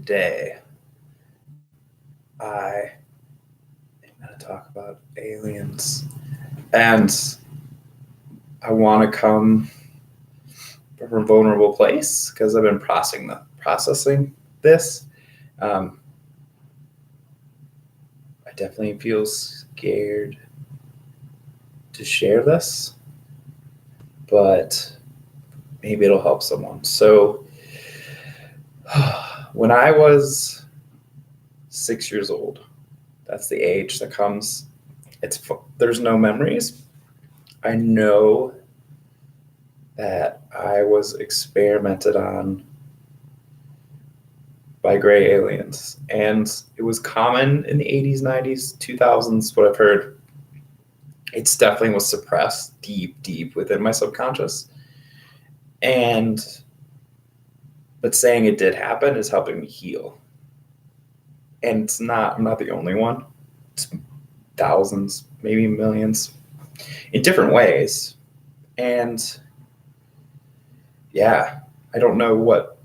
today I am going to talk about aliens. And I want to come from a vulnerable place because I've been processing this. I definitely feel scared to share this, but maybe it'll help someone. So when I was 6 years old, that's the age that comes. There's no memories. I know that I was experimented on by gray aliens, and it was common in the 80s, 90s, 2000s. What I've heard, it definitely was suppressed deep within my subconscious, but saying it did happen is helping me heal. And I'm not the only one. It's thousands, maybe millions, in different ways. And yeah, I don't know what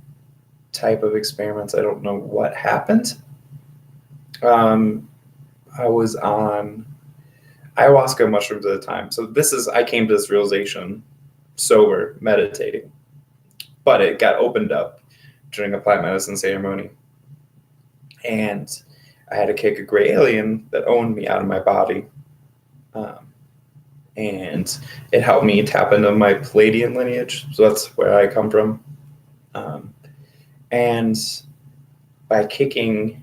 type of experiments. I don't know what happened. I was on ayahuasca mushrooms at the time. So I came to this realization sober, meditating, but it got opened up during a plant medicine ceremony. And I had to kick a gray alien that owned me out of my body. And it helped me tap into my Pleiadian lineage. So that's where I come from. And by kicking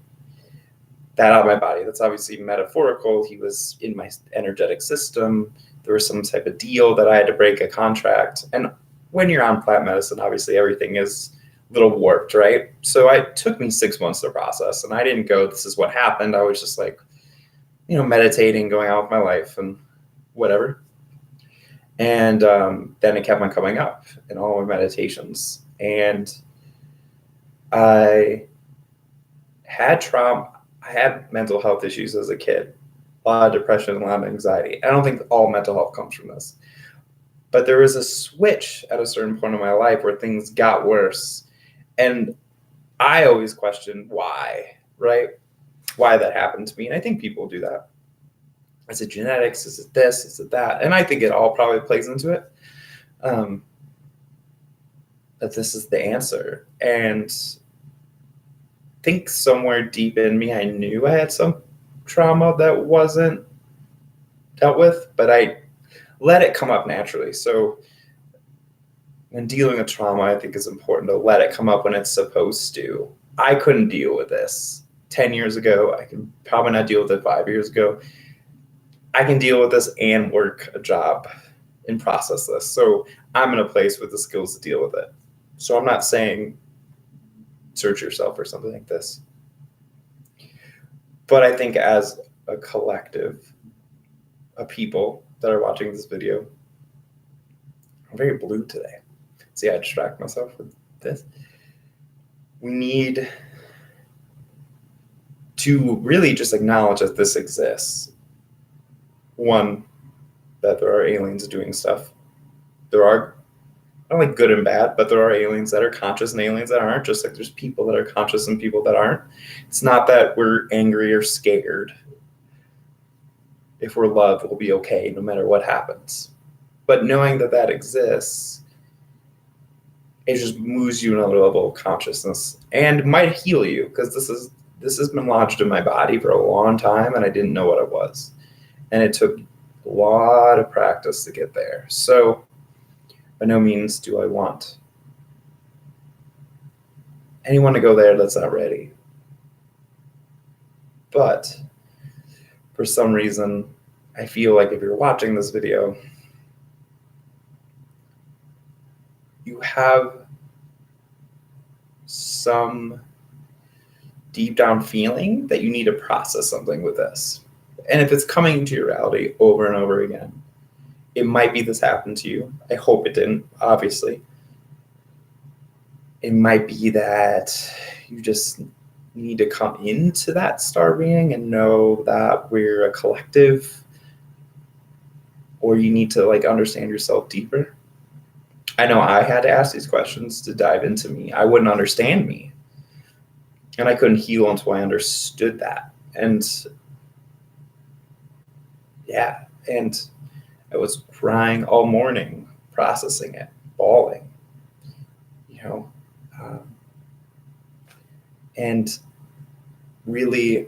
that out of my body, that's obviously metaphorical. He was in my energetic system. There was some type of deal that I had to break, a contract. And when you're on plant medicine, obviously everything is a little warped, right? So it took me 6 months to process. And I didn't go, this is what happened. I was just like, meditating, going out with my life and whatever. And then it kept on coming up in all my meditations. And I had trauma. I had mental health issues as a kid, a lot of depression, a lot of anxiety. I don't think all mental health comes from this. But there was a switch at a certain point in my life where things got worse. And I always questioned why, right? Why that happened to me. And I think people do that. Is it genetics? Is it this? Is it that? And I think it all probably plays into it. That this is the answer. And I think somewhere deep in me, I knew I had some trauma that wasn't dealt with, but I let it come up naturally. So when dealing with trauma, I think it's important to let it come up when it's supposed to. I couldn't deal with this 10 years ago. I can probably not deal with it 5 years ago. I can deal with this and work a job and process this. So I'm in a place with the skills to deal with it. So I'm not saying search yourself or something like this. But I think as a collective of people that are watching this video, I'm very blue today. See, I distract myself with this. We need to really just acknowledge that this exists. One, that there are aliens doing stuff. There are, not like good and bad, but there are aliens that are conscious and aliens that aren't, just like there's people that are conscious and people that aren't. It's not that we're angry or scared. If we're loved, we'll be okay no matter what happens. But knowing that that exists, it just moves you another level of consciousness and might heal you, because this has been lodged in my body for a long time and I didn't know what it was. And it took a lot of practice to get there. So by no means do I want anyone to go there that's not ready. But for some reason, I feel like if you're watching this video, you have some deep down feeling that you need to process something with this. And if it's coming into your reality over and over again, it might be this happened to you. I hope it didn't, obviously. It might be that you just need to come into that star being and know that we're a collective, or you need to understand yourself deeper. I know I had to ask these questions to dive into me. I wouldn't understand me. And I couldn't heal until I understood that. And yeah, and I was crying all morning, processing it, bawling, you know. Um, and really,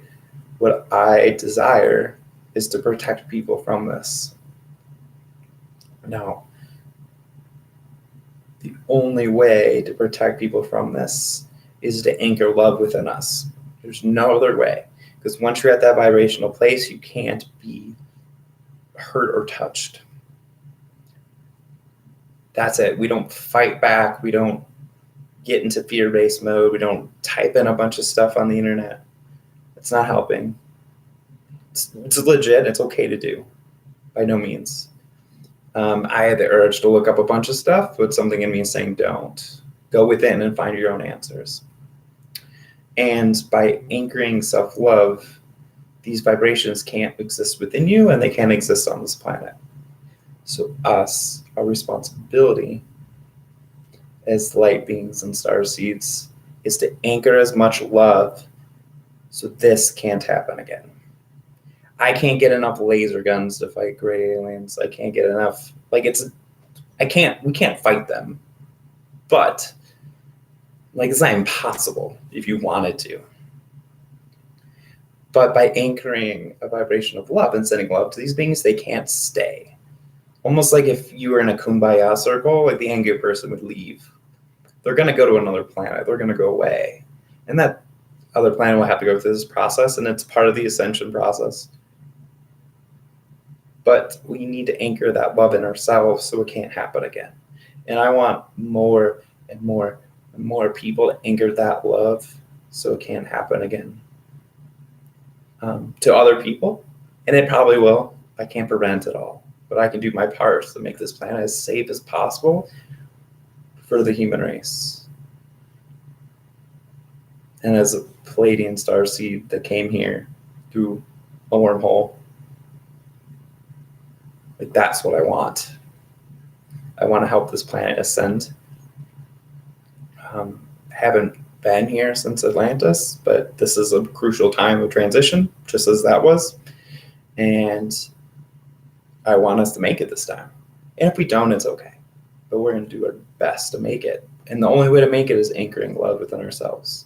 what I desire is to protect people from this. Now, the only way to protect people from this is to anchor love within us. There's no other way. Because once you're at that vibrational place, you can't be hurt or touched. That's it. We don't fight back. We don't get into fear-based mode. We don't type in a bunch of stuff on the internet. It's not helping. It's legit. It's okay to do. By no means. I had the urge to look up a bunch of stuff, but something in me is saying don't. Go within and find your own answers. And by anchoring self-love, these vibrations can't exist within you and they can't exist on this planet. So our responsibility as light beings and star seeds is to anchor as much love so this can't happen again. I can't get enough laser guns to fight gray aliens. I can't get enough, we can't fight them. But it's not impossible if you wanted to. But by anchoring a vibration of love and sending love to these beings, they can't stay. Almost like if you were in a kumbaya circle, the angry person would leave. They're going to go to another planet. They're going to go away. And that other planet will have to go through this process, and it's part of the ascension process. But we need to anchor that love in ourselves so it can't happen again. And I want more and more and more people to anchor that love so it can't happen again. To other people, and it probably will. I can't prevent it all, but I can do my part to make this planet as safe as possible for the human race. And as a Pleiadian starseed that came here through a wormhole, that's what I want. I want to help this planet ascend. Haven't been here since Atlantis, but this is a crucial time of transition, just as that was. And I want us to make it this time. And if we don't, it's okay. But we're going to do our best to make it. And the only way to make it is anchoring love within ourselves.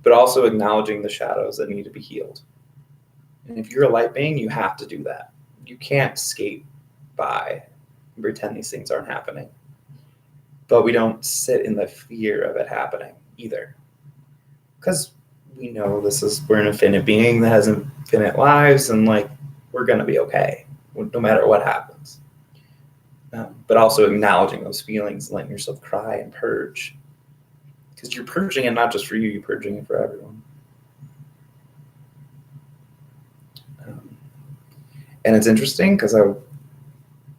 But also acknowledging the shadows that need to be healed. And if you're a light being, you have to do that. You can't skate by and pretend these things aren't happening. But we don't sit in the fear of it happening either. Because we know we're an infinite being that has infinite lives, and we're going to be okay no matter what happens. But also acknowledging those feelings, letting yourself cry and purge. Because you're purging it not just for you, you're purging it for everyone. And it's interesting because I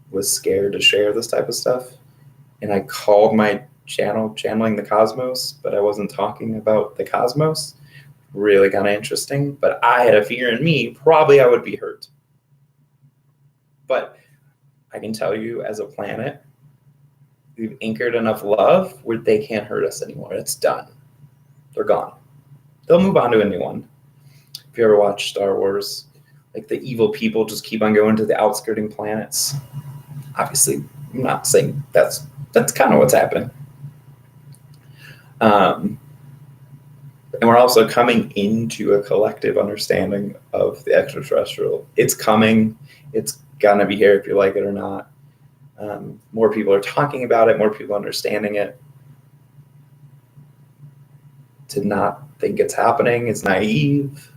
was scared to share this type of stuff. And I called my channel Channeling the Cosmos, but I wasn't talking about the cosmos. Really kind of interesting. But I had a fear in me, probably I would be hurt. But I can tell you, as a planet, we've anchored enough love where they can't hurt us anymore. It's done. They're gone. They'll move on to a new one. If you ever watch Star Wars, the evil people just keep on going to the outskirting planets. Obviously, I'm not saying that's kind of what's happening. And we're also coming into a collective understanding of the extraterrestrial. It's coming. It's gonna be here if you like it or not. More people are talking about it. More people understanding it. To not think it's happening is naive.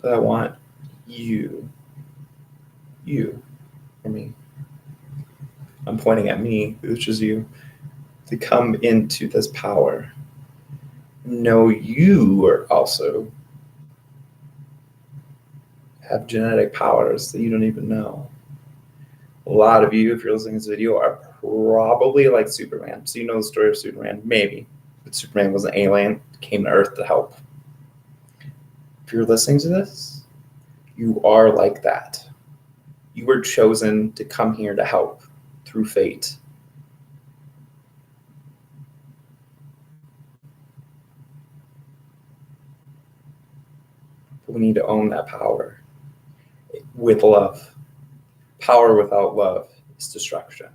But I want you, for me, I'm pointing at me, which is you, to come into this power. Know you are also have genetic powers that you don't even know. A lot of you, if you're listening to this video, are probably like Superman. So you know the story of Superman, maybe. But Superman was an alien, came to Earth to help. If you're listening to this, you are like that. You were chosen to come here to help through fate. But we need to own that power with love. Power without love is destruction.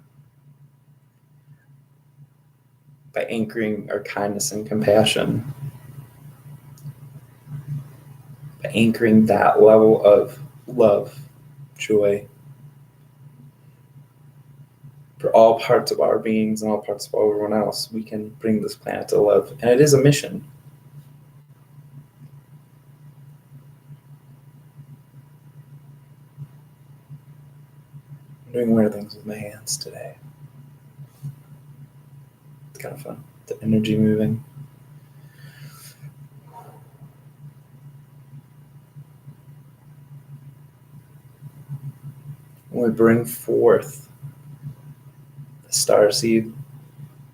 By anchoring our kindness and compassion, by anchoring that level of love, joy, for all parts of our beings and all parts of everyone else, we can bring this planet to love. And it is a mission. I'm doing weird things with my hands today. It's kind of fun. The energy moving. When we bring forth the star seed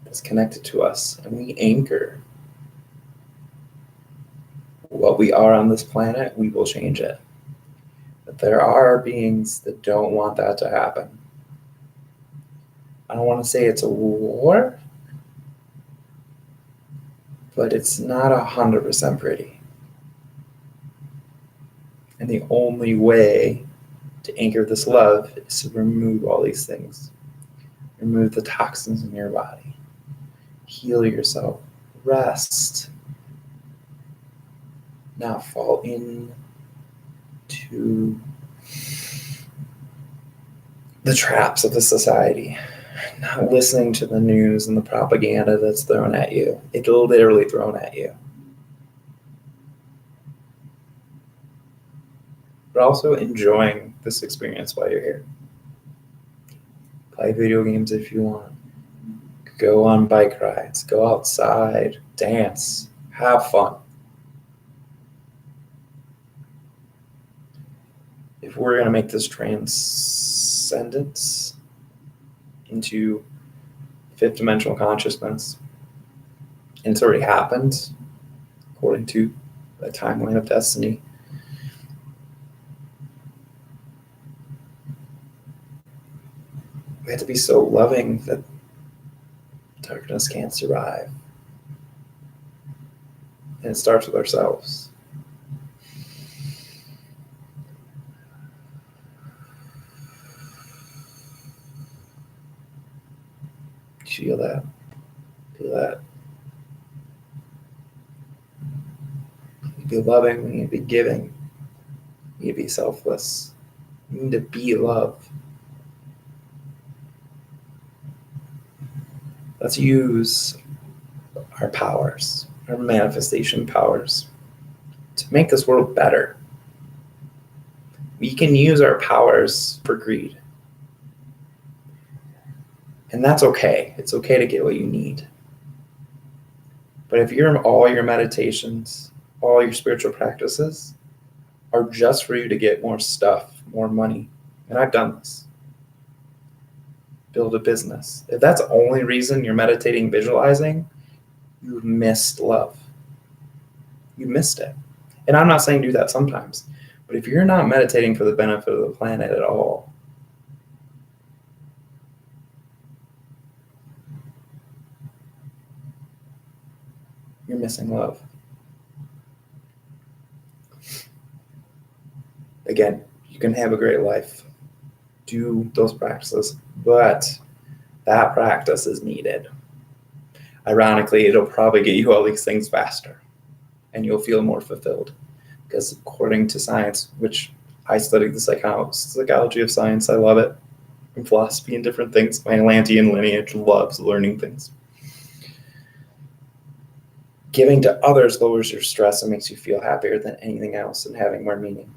that's connected to us and we anchor what we are on this planet, we will change it. But there are beings that don't want that to happen. I don't want to say it's a war, but it's not 100% pretty. And the only way to anchor this love is to remove all these things. Remove the toxins in your body. Heal yourself. Rest. Not fall into the traps of the society. Not listening to the news and the propaganda that's thrown at you. It's literally thrown at you. But also enjoying this experience while you're here. Play video games if you want. Go on bike rides. Go outside. Dance. Have fun. If we're going to make this transcendence into fifth dimensional consciousness, and it's already happened according to the timeline of destiny, we have to be so loving that darkness can't survive. And it starts with ourselves. Feel that. Feel that. We need to be loving. We need to be giving. We need to be selfless. We need to be love. Let's use our powers, our manifestation powers, to make this world better. We can use our powers for greed. And that's okay. It's okay to get what you need. But if all your meditations, all your spiritual practices are just for you to get more stuff, more money, and I've done this, build a business. If that's the only reason you're meditating, visualizing, you've missed love. You missed it. And I'm not saying do that sometimes, but if you're not meditating for the benefit of the planet at all, you're missing love. Again, you can have a great life. Do those practices, but that practice is needed. Ironically, it'll probably get you all these things faster, and you'll feel more fulfilled. Because according to science, which I studied the psychology of science, I love it, and philosophy and different things. My Atlantean lineage loves learning things. Giving to others lowers your stress and makes you feel happier than anything else and having more meaning.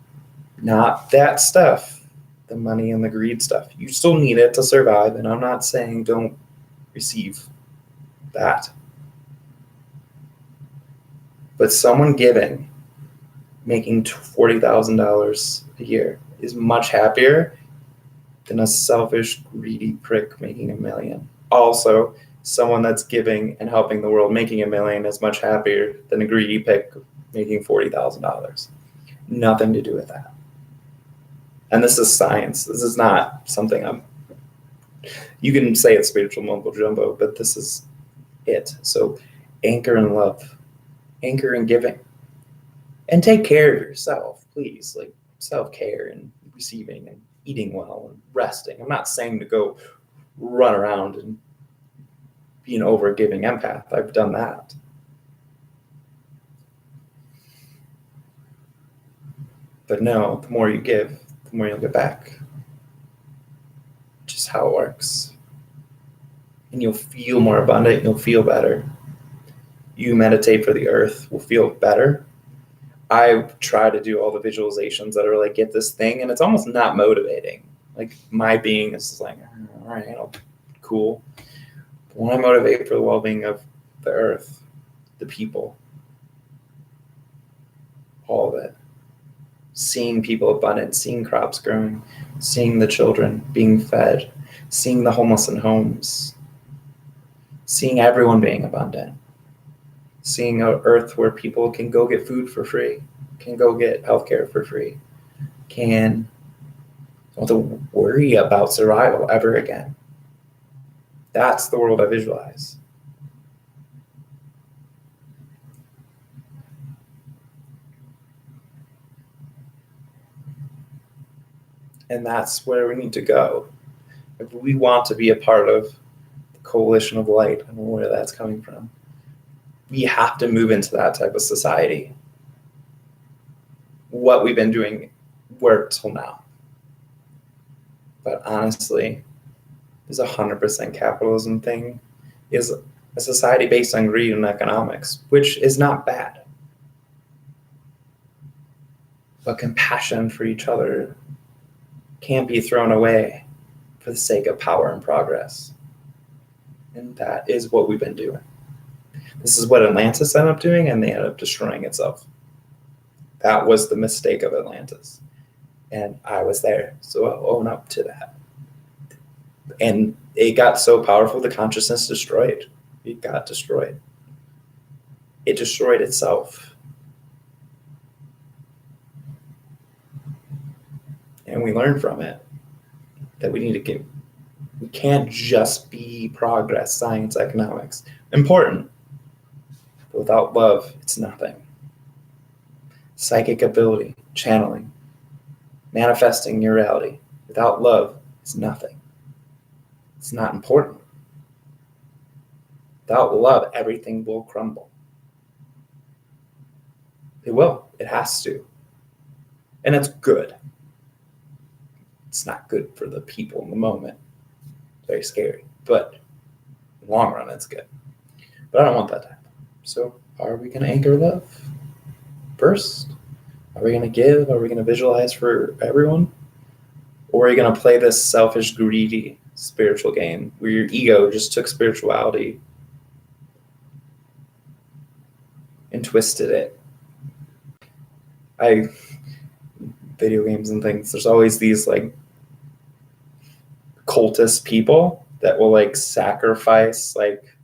Not that stuff, the money and the greed stuff. You still need it to survive, and I'm not saying don't receive that. But someone giving, making $40,000 a year is much happier than a selfish, greedy prick making $1 million. Also, someone that's giving and helping the world making $1 million is much happier than a greedy prick making $40,000. Nothing to do with that. And this is science. This is not something you can say it's spiritual mumbo jumbo, but this is it. So anchor in love, anchor in giving, and take care of yourself, please. Like self-care and receiving and eating well and resting. I'm not saying to go run around and be an over-giving empath. I've done that. But no, the more you give, the more you'll get back. Just how it works. And you'll feel more abundant, you'll feel better. You meditate for the earth will feel better. I try to do all the visualizations that are like, get this thing, and it's almost not motivating. Like my being is like, all right, cool. But when I motivate for the well-being of the earth, the people, all of it, seeing people abundant, seeing crops growing, seeing the children being fed, seeing the homeless in homes, seeing everyone being abundant, seeing an earth where people can go get food for free, can go get healthcare for free, don't have to worry about survival ever again. That's the world I visualize. And that's where we need to go. If we want to be a part of the coalition of light, I don't know where that's coming from, we have to move into that type of society. What we've been doing worked till now. But honestly, this 100% capitalism thing is a society based on greed and economics, which is not bad. But compassion for each other can't be thrown away for the sake of power and progress. And that is what we've been doing. This is what Atlantis ended up doing, and they ended up destroying itself. That was the mistake of Atlantis. And I was there, so I'll own up to that. And it got so powerful, the consciousness destroyed. It got destroyed. It destroyed itself. And we learned from it that we can't just be progress, science, economics. Important. But without love, it's nothing. Psychic ability, channeling, manifesting your reality. Without love, it's nothing. It's not important. Without love, everything will crumble. It will. It has to. And it's good. It's not good for the people in the moment. It's very scary. But in the long run, it's good. But I don't want that to happen. So are we going to anchor love first? Are we going to give? Are we going to visualize for everyone? Or are you going to play this selfish, greedy, spiritual game where your ego just took spirituality and twisted it? Video games and things, there's always these like cultist people that will like sacrifice like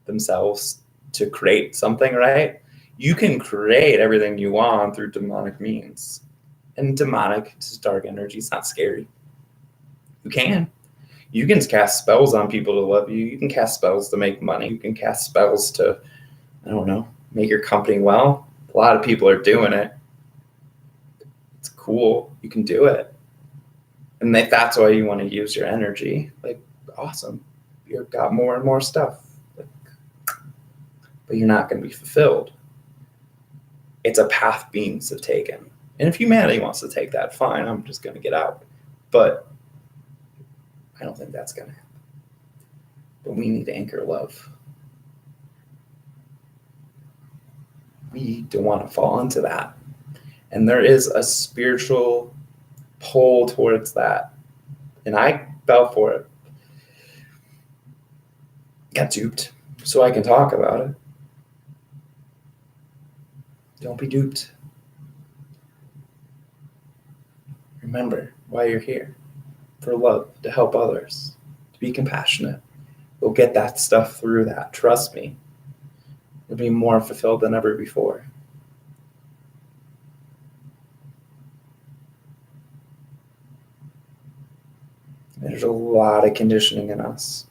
themselves to create something, right? You can create everything you want through demonic means. And demonic is dark energy. It's not scary. You can. You can cast spells on people to love you. You can cast spells to make money. You can cast spells to, I don't know, make your company well. A lot of people are doing it. It's cool. You can do it. And if that's why you want to use your energy, like, awesome. You've got more and more stuff. Like, but you're not going to be fulfilled. It's a path beings have taken. And if humanity wants to take that, fine, I'm just going to get out. But I don't think that's going to happen. But we need to anchor love. We don't want to fall into that. And there is a spiritual pull towards that. And I fell for it. Got duped. So I can talk about it. Don't be duped. Remember why you're here. For love, to help others, to be compassionate. You'll get that stuff through that. Trust me. You'll be more fulfilled than ever before. There's a lot of conditioning in us,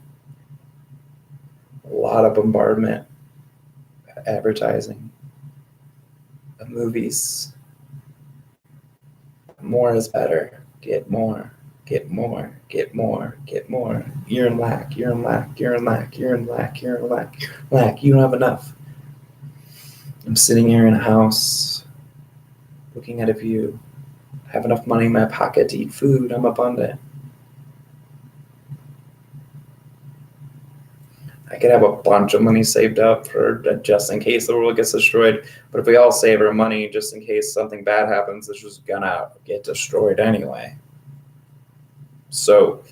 a lot of bombardment, advertising, movies. More is better. Get more. Get more. Get more. Get more. You're in lack. You're in lack. You're in lack. You're in lack. You're in lack. Lack. You don't have enough. I'm sitting here in a house, looking at a view. I have enough money in my pocket to eat food. I'm abundant. I could have a bunch of money saved up for just in case the world gets destroyed. But if we all save our money just in case something bad happens, it's just gonna get destroyed anyway. So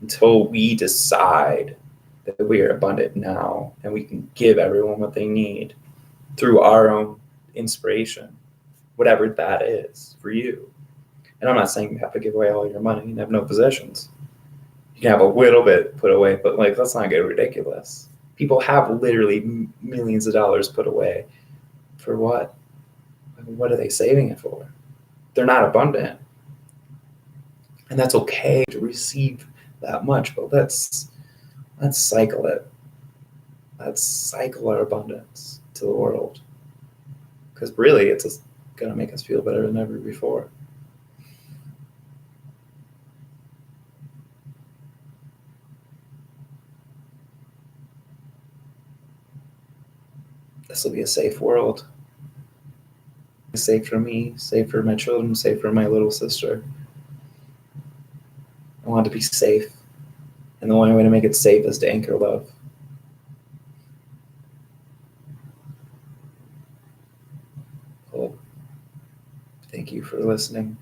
until we decide that we are abundant now and we can give everyone what they need through our own inspiration, whatever that is for you. And I'm not saying you have to give away all your money and have no possessions. You can have a little bit put away, but like, let's not get ridiculous. People have literally millions of dollars put away for what? What are they saving it for? They're not abundant. And that's okay to receive that much, but let's cycle it. Let's cycle our abundance to the world. Because really, it's just going to make us feel better than ever before. This will be a safe world. Safe for me, safe for my children, safe for my little sister. I want it to be safe. And the only way to make it safe is to anchor love. Well, thank you for listening.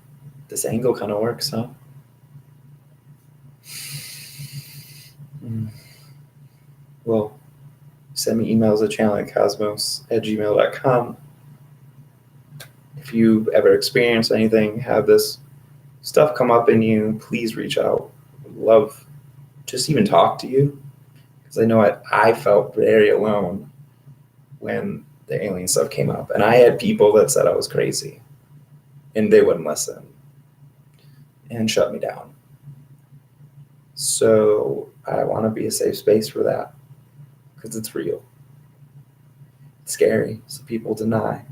This angle kind of works, huh? Well, send me emails at channelingcosmos@gmail.com. If you've ever experienced anything, have this stuff come up in you, please reach out. I'd love just even talk to you, because I know I felt very alone when the alien stuff came up, and I had people that said I was crazy, and they wouldn't listen and shut me down. So I want to be a safe space for that, because it's real. It's scary, so people deny.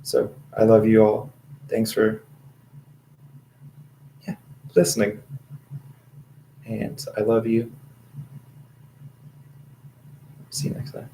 So I love you all. Thanks for listening. And I love you. See you next time.